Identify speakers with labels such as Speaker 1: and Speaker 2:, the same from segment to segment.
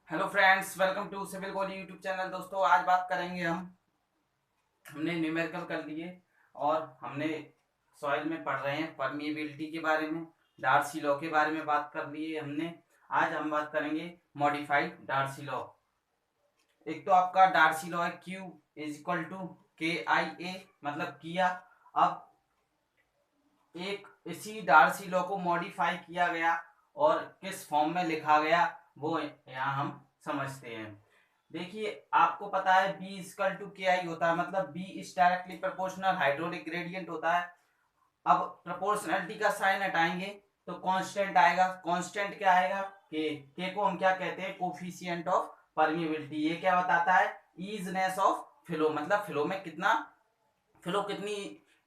Speaker 1: Hello friends, welcome to civil Koli YouTube channel. दोस्तों, आज बात करेंगे हमने न्यूमेरिकल कर लिए और हमने सॉइल में पढ़ रहे हैं परमिएबिलिटी के बारे में, डार्सी लॉ के बारे में बात कर लिए हमने। आज हम बात करेंगे मॉडिफाइड डार्सी लॉ। एक तो आपका डार्सी लॉ है Q is equal to KIA, मतलब किया। अब एक इसी डार्सी लॉ को मॉडिफाई किया गया और किस फॉर्म में लिखा गया वो यहाँ हम समझते हैं। देखिए, आपको पता है B इक्वल टू KI होता है, मतलब B is directly proportional hydraulic gradient होता है। अब प्रोपोर्शनलिटी का साइन हटाएंगे तो कांस्टेंट आएगा। कांस्टेंट क्या आएगा? के को हम क्या कहते हैं? Coefficient of permeability. ये क्या बताता है? ईजनेस ऑफ फ्लो, मतलब फ्लो कितनी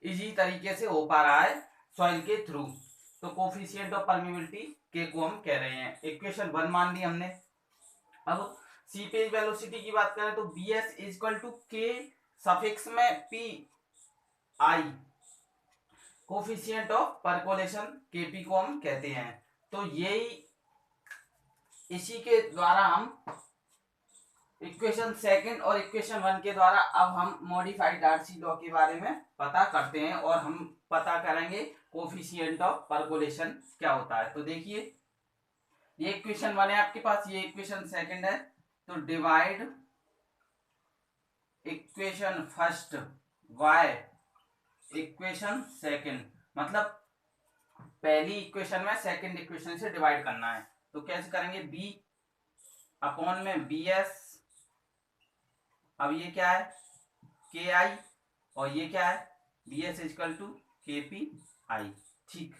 Speaker 1: इजी तरीके से हो पा रहा है सॉइल के थ्रू। तो कोफिशिएंट ऑफ परमिएबिलिटी के को हम कह रहे हैं। इक्वेशन 1 मान ली हमने। अब सीपेज वेलोसिटी की बात करें तो बी एस इक्वल टू के सफिक्स में P I, coefficient of percolation KP को हम कहते हैं। तो यही इसी के द्वारा हम इक्वेशन सेकंड और इक्वेशन 1 के द्वारा अब हम मॉडिफाइड डार्सी लॉ के बारे में पता करते हैं और हम पता करेंगे कोफिशिएंट ऑफ परकोलेशन क्या होता है। तो देखिए, ये इक्वेशन 1 है आपके पास, ये इक्वेशन सेकंड है। तो divide equation first by equation second, मतलब पहली इक्वेशन में सेकंड इक्वेशन से डिवाइड करना है। तो कैसे करेंगे? b अपॉन में bs। अब ये क्या है? ki, और ये क्या है? bs equal to kpi। ठीक।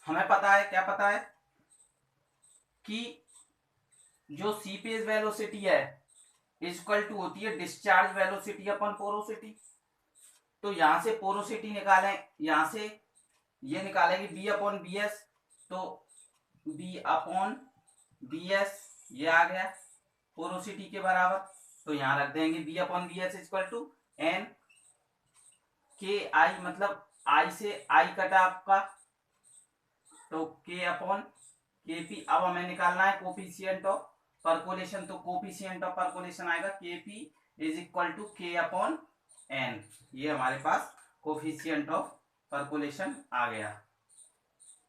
Speaker 1: हमें पता है, क्या पता है कि जो सीपेज वेलोसिटी है इक्वल टू होती है डिस्चार्ज वेलोसिटी अपन पोरोसिटी। तो यहां से पोरोसिटी निकालें, यहां से ये निकालेंगे b अपॉन बी एस। तो b अपॉन बी एस ये आ गया पोरोसिटी के बराबर। तो यहां रख देंगे b upon B S equal to N K I, मतलब आई से आई कटा आपका, तो k अपॉन के पी। अब हमें निकालना है कोफिशिएंट ऑफ परकोलेशन। तो कोफिशिएंट ऑफ परकोलेशन आएगा kp is equal to k upon n. ये हमारे पास कोफिशिएंट ऑफ परकोलेशन आ गया।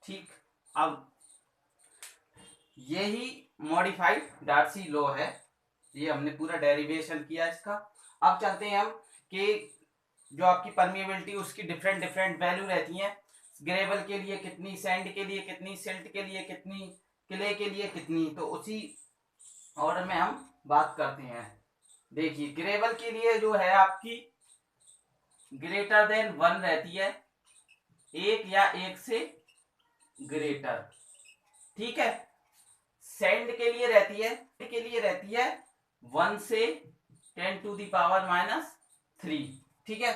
Speaker 1: ठीक। अब यही मॉडिफाइड डार्सी लॉ है, ये हमने पूरा डेरिवेशन किया इसका। अब चलते हैं हम कि जो आपकी परमिएबिलिटी उसकी डिफरेंट डिफरेंट वैल्यू रहती हैं। ग्रेवल के लिए कितनी, सैंड के लिए कितनी, सिल्ट के लिए कितनी, क्ले के लिए कितनी। तो उसी ऑर्डर में हम बात करते हैं। देखिए, ग्रेवल के लिए जो है आपकी ग्रेटर देन 1 रहती है, एक या एक से ग्रेटर। ठीक है। सैंड के लिए रहती है 1 से 10 टू दी पावर माइनस 3। ठीक है।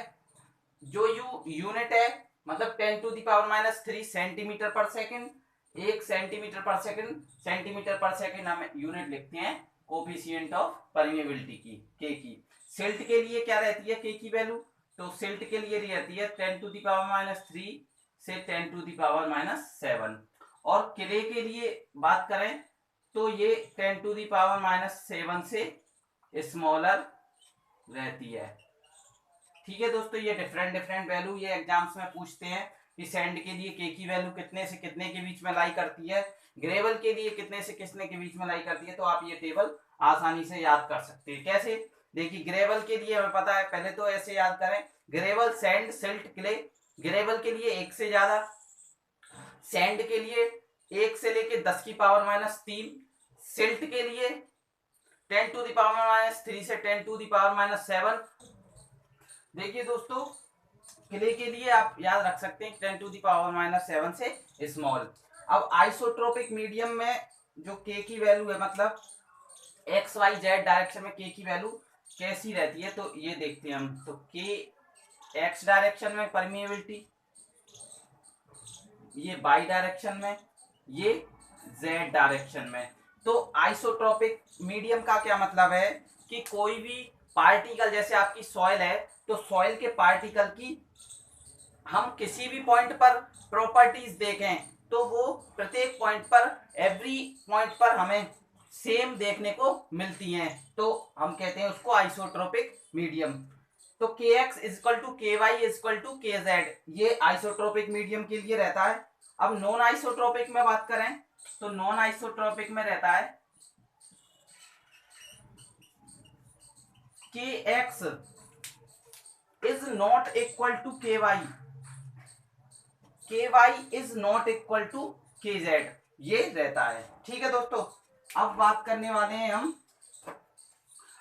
Speaker 1: जो यूनिट है, मतलब 10 to the power minus 3 centimetre per second. 1 centimetre per second, centimetre per second हम यूनिट लिखते हैं कोफिशिएंट ऑफ परमिएबिलिटी की, के की। सिल्ट के लिए क्या रहती है के की वैल्यू? तो सिल्ट के लिए रहती है 10 टू दी पावर माइनस 3 से 10 टू दी पावर माइनस 7। और क्ले के लिए बात करें तो ये 10 टू दी पावर माइनस 7 से स्मॉलर रहती है। ठीक है दोस्तों, ये डिफरेंट डिफरेंट वैल्यू ये एग्जाम्स में पूछते हैं कि सैंड के लिए के की वैल्यू कितने से कितने के बीच में लाई करती है, ग्रेवल के लिए कितने से कितने के बीच में लाई करती है। तो आप ये टेबल आसानी से याद कर सकते हैं। कैसे? देखिए, ग्रेवल के लिए हमें पता है, पहले तो ऐसे याद करें, gravel, sand, silt, clay. Gravel के लिए 1 से ज्यादा, सैंड के लिए 1 से लेके 10 की पावर माइनस 3, सिल्ट के लिए 10 टू दी पावर माइनस 3 से 10 टू दी पावर माइनस 7। देखिए दोस्तों, क्ले के लिए आप याद रख सकते हैं 10 टू दी पावर माइनस 7 से स्मॉल। अब आइसोट्रोपिक मीडियम में जो के की वैल्यू है, मतलब एक्स वाई जेड डायरेक्शन में के की वैल्यू कैसी रहती है, तो ये देखते हैं हम। तो के एक्स डायरेक्शन में परमिएबिलिटी, ये बाई डायरेक्शन में, ये जेड डायरेक्शन में। तो आइसोट्रोपिक मीडियम का क्या मतलब है कि कोई भी पार्टिकल, जैसे आपकी सॉइल है तो सॉइल के पार्टिकल की हम किसी भी पॉइंट पर प्रॉपर्टीज देखें तो वो प्रत्येक पॉइंट पर, एवरी पॉइंट पर हमें सेम देखने को मिलती हैं, तो हम कहते हैं उसको आइसोट्रोपिक मीडियम। तो के x equal to K Y equal to K z, ये आइसोट्रोपिक मीडियम के लिए रहता है। अब नॉन आइसोट्रोपिक में बात करें तो नॉन आइसोट्रोपिक में रहता है K x is not equal to K y, K y is not equal to K z, ये रहता है। ठीक है दोस्तों, अब बात करने वाले हैं हम,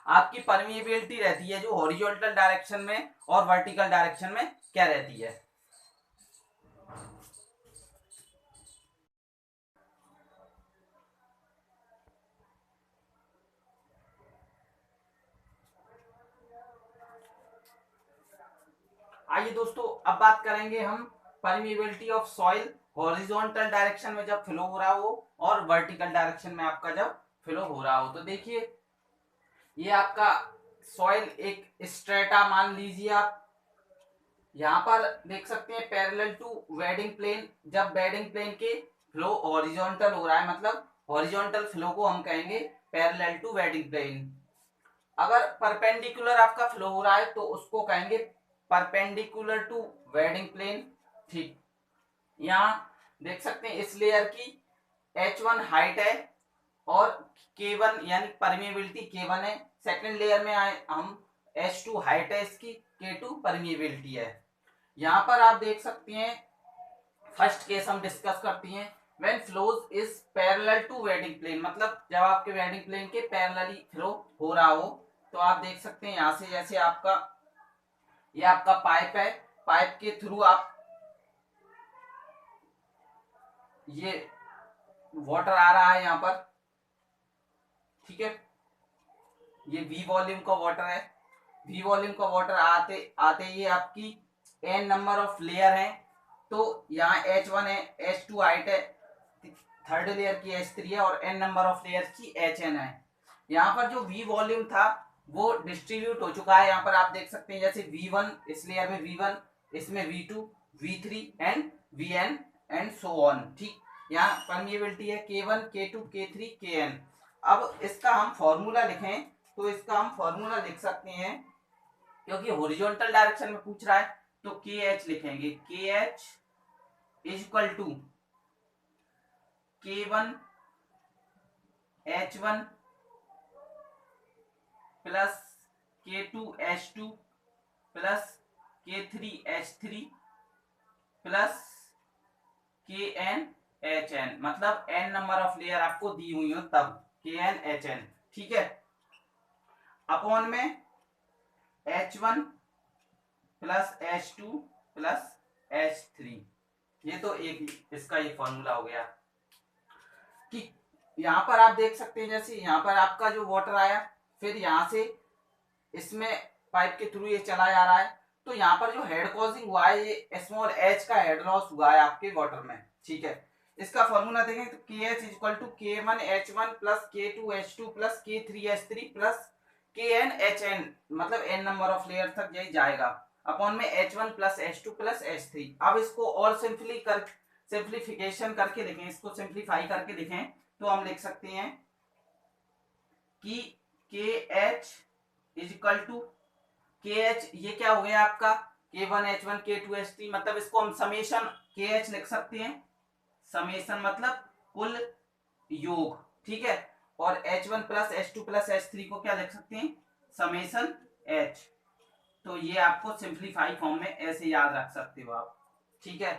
Speaker 1: आपकी परमिएबिलिटी रहती है जो हॉरिजॉन्टल डायरेक्शन में और वर्टिकल डायरेक्शन में क्या रहती है। आइए दोस्तों, अब बात करेंगे हम permeability of soil horizontal direction में जब फ्लो हो रहा हो और वर्टिकल डायरेक्शन में आपका जब फ्लो हो रहा हो। तो देखिए, ये आपका सॉइल एक स्ट्रेटा मान लीजिए आप, यहाँ पर देख सकते हैं पैरेलल टू वेडिंग प्लेन। जब वेडिंग प्लेन के फ्लो हॉरिजॉन्टल हो रहा है, मतलब हॉरिजॉन्टल फ्लो को हम कहेंगे पैरेलल टू वेडिंग प्लेन। अगर परपेंडिकुलर आपका फ्लो हो रहा है तो उसको कहेंगे परपेंडिकुलर टू वेडिंग प्लेन। ठीक, यहाँ देख सकते हैं इस लेयर की H1 हाइट है और K1 यानी परमिएबिलिटी K1 है। सेकंड लेयर में आए हम, H2 हाइट है इसकी, K2 परमिएबिलिटी है। यहाँ पर आप देख सकते हैं, फर्स्ट केस हम डिस्कस करते हैं, when flows is parallel to bedding plane, मतलब जब आपके वेडिंग प्लेन के पैरेलली फ्लो हो रहा हो। तो आप देख सकते हैं यहाँ से, जैसे आपका ये आपका पाइप है, पाइप के थ्रू आप ये वाटर आ रहा है यहाँ पर, ठीक है, ये V वॉल्यूम का वाटर है। V वॉल्यूम का वाटर आते आते ये आपकी n नंबर ऑफ लेयर है, तो यहाँ H1 है, H2 हाइट है, थर्ड लेयर की H3 है और n नंबर ऑफ लेयर की HN है। यहाँ पर जो V वॉल्यूम था वो डिस्ट्रीब्यूट हो चुका है। यहाँ पर आप देख सकते हैं जैसे V1, इस लेयर में V1, इसमें V2, V3 and Vn and so on. ठीक, यहाँ परमिएबिलिटी है K1, K2, K3, Kn। अब इसका हम फॉर्मूला लिखें तो इसका हम फॉर्मूला लिख सकते हैं, क्योंकि हॉरिजॉन्टल डायरेक्शन में पूछ रहा है तो KH लिखेंगे। KH is equal to K1 H1 plus K2 H2 plus K3 H3 plus Kn HN, मतलब n नंबर ऑफ लेयर आपको दी हुई हो तब Kn HN। ठीक है, अपॉन में H1 plus H2 plus H3, ये तो एक इसका ये फॉर्मूला हो गया। कि यहाँ पर आप देख सकते हैं जैसे यहाँ पर आपका जो वाटर आया, फिर यहाँ से इसमें पाइप के थ्रू ये चला जा रहा है, तो यहाँ पर जो हेड कॉजिंग हुआ है ये स्मॉल h का हेड लॉस हुआ है आपके वाटर में। ठीक है, इसका फॉर्मूला देखें तो KH equal to K1 H1 plus K2 H2 plus K3 H3 plus Kn HN, मतलब n नंबर ऑफ लेयर तक यही जाएगा, अपॉन में H1 plus H2 plus H3। अब इसको और सिंप्लीफिकेशन करके लिखें, इसको सिंप्लीफाई करके लिखें तो हम लिख सकते हैं कि KH is equal to KH, ये क्या हो गया आपका K1 H1 K2 H3, मतलब इसको हम समेशन KH लिख सकते हैं। समेशन मतलब कुल योग, ठीक है, और H1 plus H2 plus H3 को क्या लिख सकते हैं, समेशन H। तो ये आपको सिंप्लीफाई फॉर्म में ऐसे याद रख सकते हो आप। ठीक है,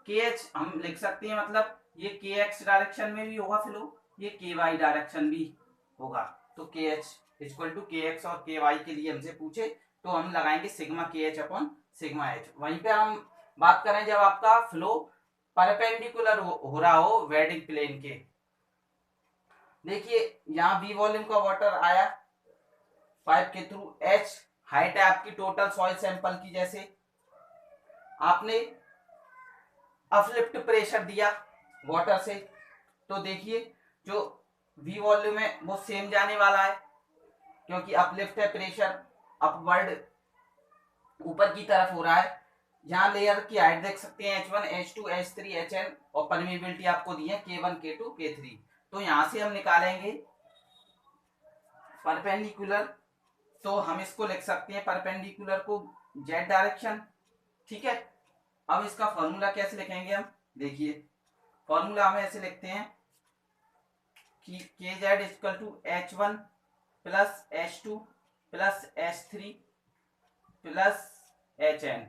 Speaker 1: KH हम लिख सकते हैं, मतलब ये KX डायरेक्शन में भी होगा फ्लो, ये KY डायरेक्शन भी होगा। तो KH इक्वल टू KX और KY के लिए हमसे पूछे तो हम लगाएंगे sigma KH upon sigma H। वहीं पे हम बात करें जब आपका फ्लो परपेंडिकुलर हो रहा हो वेडिंग प्लेन के, देखिए यहाँ V वॉल्यूम का वाटर आया पाइप के थ्रू, H हाइट है आपकी टोटल सॉइल सैंपल की, जैसे आपने अपलिफ्ट प्रेशर दिया वाटर से, तो देखिए जो V वॉल्यूम है वो सेम जाने वाला है, क्योंकि अपलिफ्ट है, प्रेशर अपवर्ड ऊपर की तरफ हो रहा है। यहाँ लेयर की हाइट देख सकते हैं H1 H2 H3 HN और परमिएबिलिटी आपको दी है K1 K2 K3। तो यहाँ से हम निकालेंगे परपेंडिकुलर, तो हम इसको लिख सकते हैं परपेंडिकुलर को जेड डायरेक्शन, ठीक है। अब इसका फॉर्मूला कैसे लिखेंगे हम, देखिए फॉर्मूला हम ऐसे लिखते हैं कि K z equal to H one plus H two plus H three plus H n,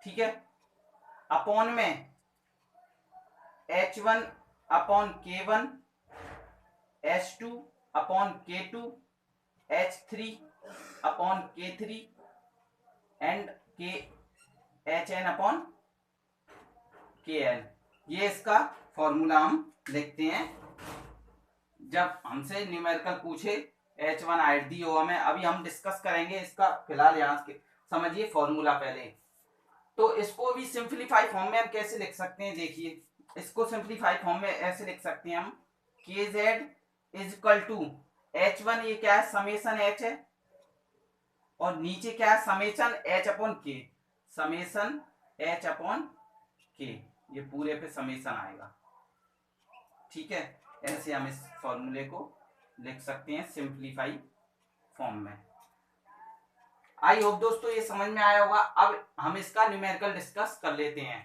Speaker 1: ठीक है, अपॉन में H one upon K one, H two upon K two, H three upon K three and K H n upon K n. ये इसका formula हम लिखते हैं जब हमसे न्यूमेरिकल पूछे H one I D O में। अभी हम डिस्कस करेंगे इसका, फिलहाल यहाँ के समझिए फॉर्मूला पहले। तो इसको भी सिंप्लीफाई फॉर्म में हम कैसे लिख सकते हैं, देखिए इसको सिंप्लीफाई फॉर्म में ऐसे लिख सकते हैं हम, K z is equal to H one, ये क्या है समेसन एच है, और नीचे क्या है समेसन एच अपॉन के, समेसन एच अपॉन के, ये पूरे पे समेसन आएगा, ठीक है। ऐसे हम इस फॉर्मूले को लिख सकते हैं सिंप्लीफाई फॉर्म में। आई होप दोस्तों ये समझ में आया होगा। अब हम इसका न्यूमेरिकल डिस्कस कर लेते हैं।